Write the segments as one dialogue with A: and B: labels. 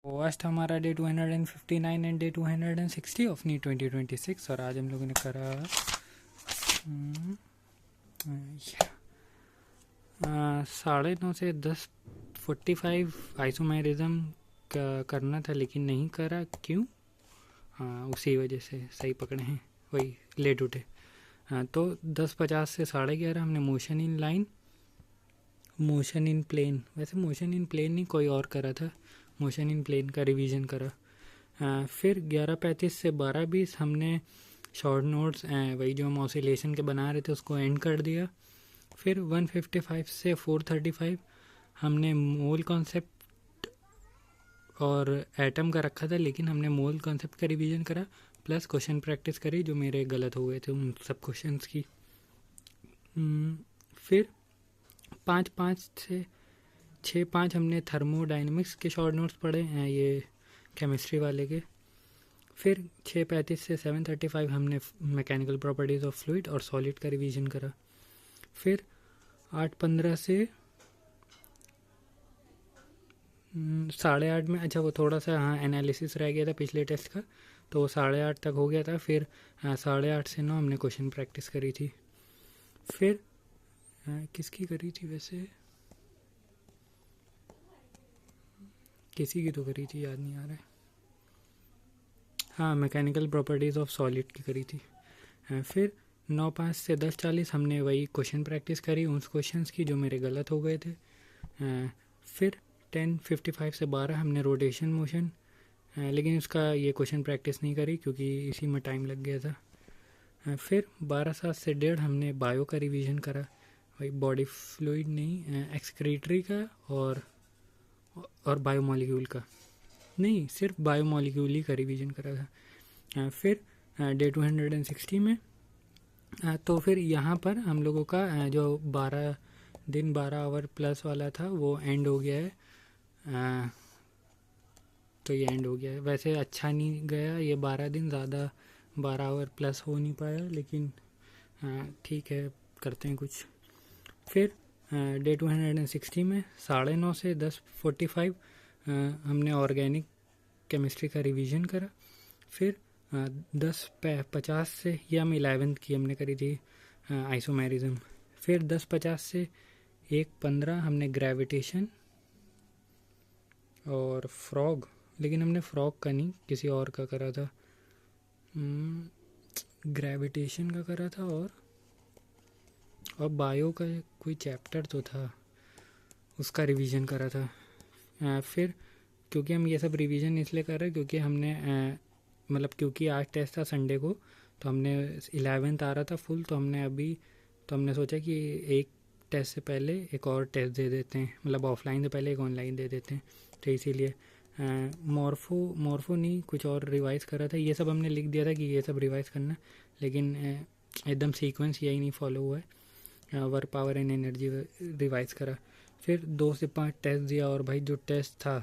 A: तो आज था हमारा डे 259 एंड डे 260 ऑफ नी 2026 और आज हम लोगों ने करा हम्म, 9:30 से 10:45 आइसोमेरिज्म करना था लेकिन नहीं करा। क्यों? उसी वजह से सही पकड़े हैं, वही लेट उठे। तो 10:50 से 11:30 हमने motion in line, motion in plane, वैसे मोशन इन प्लेन नहीं कोई और करा था, मोशन इन प्लेन का रिवीजन करा। फिर 11:35 से 12:20 हमने शॉर्ट नोट्स वही जो हम ऑसिलेशन के बना रहे थे उसको एंड कर दिया। फिर 1:55 से 4:35 हमने मोल कॉन्सेप्ट और एटम का रखा था लेकिन हमने मोल कॉन्सेप्ट का रिवीजन करा, प्लस क्वेश्चन प्रैक्टिस करी जो मेरे गलत हो गए थे उन सब क्वेश्चंस की। फिर 5:05 से 6:05 हमने थर्मोडाइनमिक्स के शॉर्ट नोट्स पढ़े हैं, ये केमिस्ट्री वाले के। फिर 6:35 से 7:35 हमने मैकेनिकल प्रॉपर्टीज़ ऑफ फ्लूइड और सॉलिड का रिवीजन करा। फिर 8:15 से 8:30 में, अच्छा वो थोड़ा सा एनालिसिस रह गया था पिछले टेस्ट का, तो वो 8:30 तक हो गया था। फिर 8:30 से 9 हमने क्वेश्चन प्रैक्टिस करी थी। फिर किसकी करी थी वैसे, किसी की तो करी थी, याद नहीं आ रहा है। हाँ, मैकेनिकल प्रॉपर्टीज़ ऑफ सॉलिड की करी थी। फिर 9:05 से 10:40 हमने वही क्वेश्चन प्रैक्टिस करी उन क्वेश्चंस की जो मेरे गलत हो गए थे। फिर 10:55 से 12 हमने रोटेशन मोशन, लेकिन उसका ये क्वेश्चन प्रैक्टिस नहीं करी क्योंकि इसी में टाइम लग गया था। फिर 12:07 से 1:30 हमने बायो का रिवीजन करा, वही बॉडी फ्लूइड नहीं, एक्सक्रीटरी का और बायोमोलिक्यूल का, नहीं सिर्फ बायोमोलिक्यूल ही का रिवीजन करा था। फिर डे 260 में तो फिर यहाँ पर हम लोगों का जो 12 दिन 12 आवर प्लस वाला था वो एंड हो गया है। तो ये एंड हो गया है, वैसे अच्छा नहीं गया ये 12 दिन, ज़्यादा 12 आवर प्लस हो नहीं पाया, लेकिन ठीक है करते हैं कुछ। फिर डे 260 में 9:30 से 10:45 हमने ऑर्गेनिक केमिस्ट्री का रिवीजन करा। फिर 10:50 से ये हम 11th की हमने करी थी आइसोमेरिज्म। फिर 10:50 से 1:15 हमने ग्रेविटेशन और फ्रॉग, लेकिन हमने फ्रॉग का नहीं किसी और का करा था, ग्रेविटेशन का करा था और बायो का कोई चैप्टर तो था उसका रिवीजन करा था। फिर क्योंकि हम ये सब रिवीजन इसलिए कर रहे हैं क्योंकि हमने मतलब क्योंकि आज टेस्ट था संडे को, तो हमने 11th आ रहा था फुल, तो हमने सोचा कि एक टेस्ट से पहले एक और टेस्ट दे देते हैं, मतलब ऑफलाइन से पहले एक ऑनलाइन दे देते हैं, तो इसीलिए मॉर्फो नहीं कुछ और रिवाइज़ करा था। ये सब हमने लिख दिया था कि ये सब रिवाइज़ करना, लेकिन एकदम सीक्वेंस यही नहीं फॉलो हुआ है। Work power and energy revise करा। फिर 2 से 5 टेस्ट दिया, और भाई जो टेस्ट था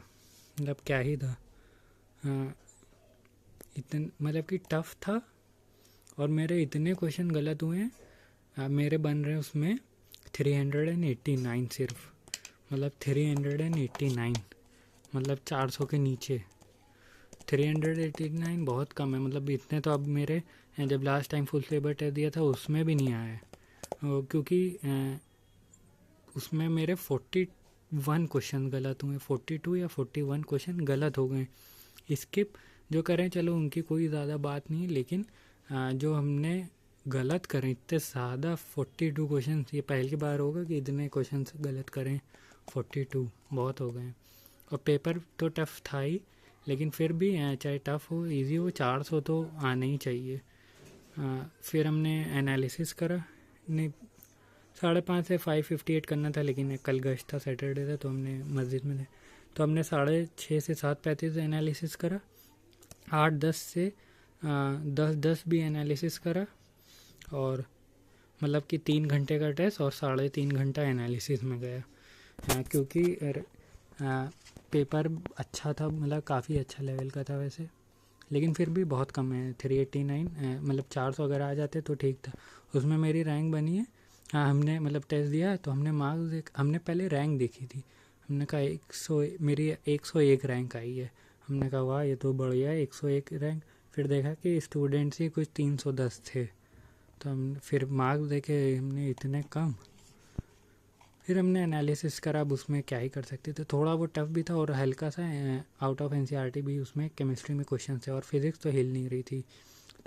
A: मतलब क्या ही था, इतन मतलब कि टफ था, और मेरे इतने क्वेश्चन गलत हुए हैं। मेरे बन रहे हैं उसमें 389 सिर्फ, मतलब 389, मतलब 400 के नीचे 389 बहुत कम है। मतलब इतने तो अब मेरे जब last time full syllabus test दिया था उसमें भी नहीं आया है, क्योंकि उसमें मेरे 41 क्वेश्चन गलत हुए, 42 या 41 क्वेश्चन गलत हो गए। स्किप जो करें चलो उनकी कोई ज़्यादा बात नहीं, लेकिन जो हमने गलत करें इतने ज़्यादा 42 क्वेश्चन, ये पहली बार होगा कि इतने क्वेश्चन गलत करें, 42 बहुत हो गए। और पेपर तो टफ़ था ही, लेकिन फिर भी चाहे टफ़ हो इजी हो 400 तो आना ही चाहिए। फिर हमने एनालिसिस करा, नहीं 5:30 से 5:58 करना था, लेकिन कल गश्त था सैटरडे था तो हमने मस्जिद में थे, तो हमने 6:30 से 7:35 एनालिसिस करा। 8:10 से 10:10 भी एनालिसिस करा, और मतलब कि 3 घंटे का टेस्ट और 3.5 घंटा एनालिसिस में गया। क्योंकि पेपर अच्छा था, मतलब काफ़ी अच्छा लेवल का था वैसे, लेकिन फिर भी बहुत कम है 389, मतलब 400 अगर आ जाते तो ठीक था। उसमें मेरी रैंक बनी है। हाँ, हमने मतलब टेस्ट दिया तो हमने मार्क्स हमने पहले रैंक देखी थी, हमने कहा 100, मेरी 101 रैंक आई है, हमने कहा वाह ये तो बढ़िया है, 101 रैंक। फिर देखा कि स्टूडेंट्स ही कुछ 310 थे, तो हम फिर मार्क्स देखे हमने इतने कम। फिर हमने एनालिसिस करा, अब उसमें क्या ही कर सकते थे, थोड़ा वो टफ भी था और हल्का सा आउट ऑफ एनसीईआरटी भी उसमें केमिस्ट्री में क्वेश्चन थे, और फिज़िक्स तो हिल नहीं रही थी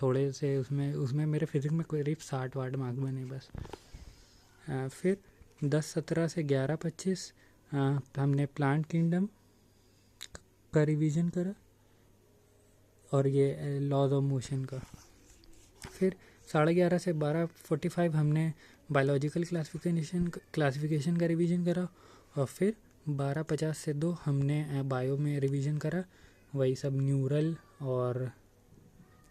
A: थोड़े से, उसमें मेरे फिज़िक्स में करीब 60 मार्क्स बने बस। फिर 10-17 से 11-25 हमने प्लांट किंगडम का रिवीजन करा और ये लॉज ऑफ मोशन का। फिर 11:30 से 12:45 हमने बायोलॉजिकल क्लासिफिकेशन का रिवीजन करा, और फिर 12:50 से 2 हमने बायो में रिवीजन करा, वही सब न्यूरल और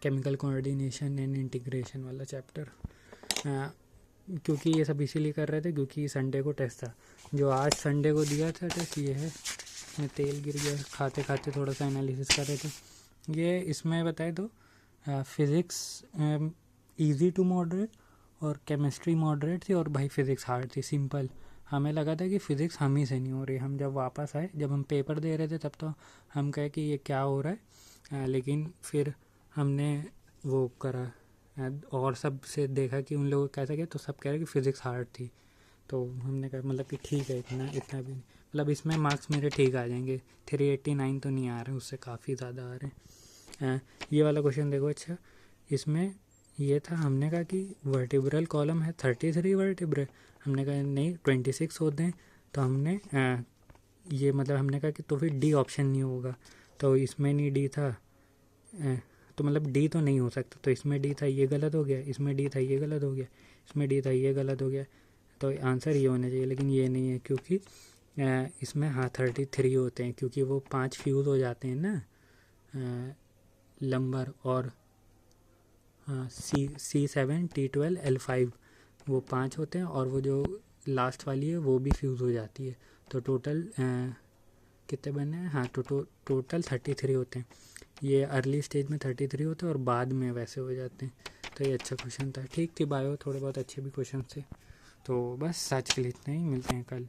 A: केमिकल कोऑर्डिनेशन एंड इंटीग्रेशन वाला चैप्टर। क्योंकि ये सब इसीलिए कर रहे थे क्योंकि संडे को टेस्ट था, जो आज संडे को दिया था टेस्ट ये है। इसमें तेल गिर गया खाते खाते, थोड़ा सा एनालिसिस कर रहे थे। ये इसमें बताए तो फिज़िक्स इजी टू मॉडरेट और केमिस्ट्री मॉडरेट थी, और भाई फिज़िक्स हार्ड थी, सिंपल। हमें लगा था कि फ़िज़िक्स हम ही से नहीं हो रही। हम जब वापस आए, जब हम पेपर दे रहे थे, तब तो हम कहे कि ये क्या हो रहा है, लेकिन फिर हमने वो करा और सब से देखा कि उन लोगों को कैसा गया, तो सब कह रहे कि फ़िज़िक्स हार्ड थी। तो हमने कहा मतलब कि ठीक है, इतना भी मतलब इसमें मार्क्स मेरे ठीक आ जाएंगे, 389 तो नहीं आ रहे, उससे काफ़ी ज़्यादा आ रहे हैं। ये वाला क्वेश्चन देखो, अच्छा इसमें ये था, हमने कहा कि वर्टिब्रल कॉलम है 33 वर्टिब्रे, हमने कहा नहीं 26 होते हैं, तो हमने ये मतलब हमने कहा कि तो फिर डी ऑप्शन नहीं होगा, तो इसमें नहीं डी था, तो मतलब डी तो नहीं हो सकता, तो इसमें डी था ये गलत हो गया, इसमें डी था ये गलत हो गया, इसमें डी था ये गलत हो गया, तो आंसर ये होना चाहिए, लेकिन ये नहीं है क्योंकि इसमें हाँ 33 होते हैं, क्योंकि वो 5 फ्यूज़ हो जाते हैं ना लंबर, और C7T12L5 वो 5 होते हैं, और वो जो लास्ट वाली है वो भी फ्यूज़ हो जाती है, तो टोटल कितने बने हैं, हाँ टोटल 33 होते हैं। ये अर्ली स्टेज में 33 होते हैं और बाद में वैसे हो जाते हैं। तो ये अच्छा क्वेश्चन था, ठीक थी बायो, थोड़े बहुत अच्छे भी क्वेश्चन थे। तो बस आज के लिए इतना ही, मिलते हैं कल।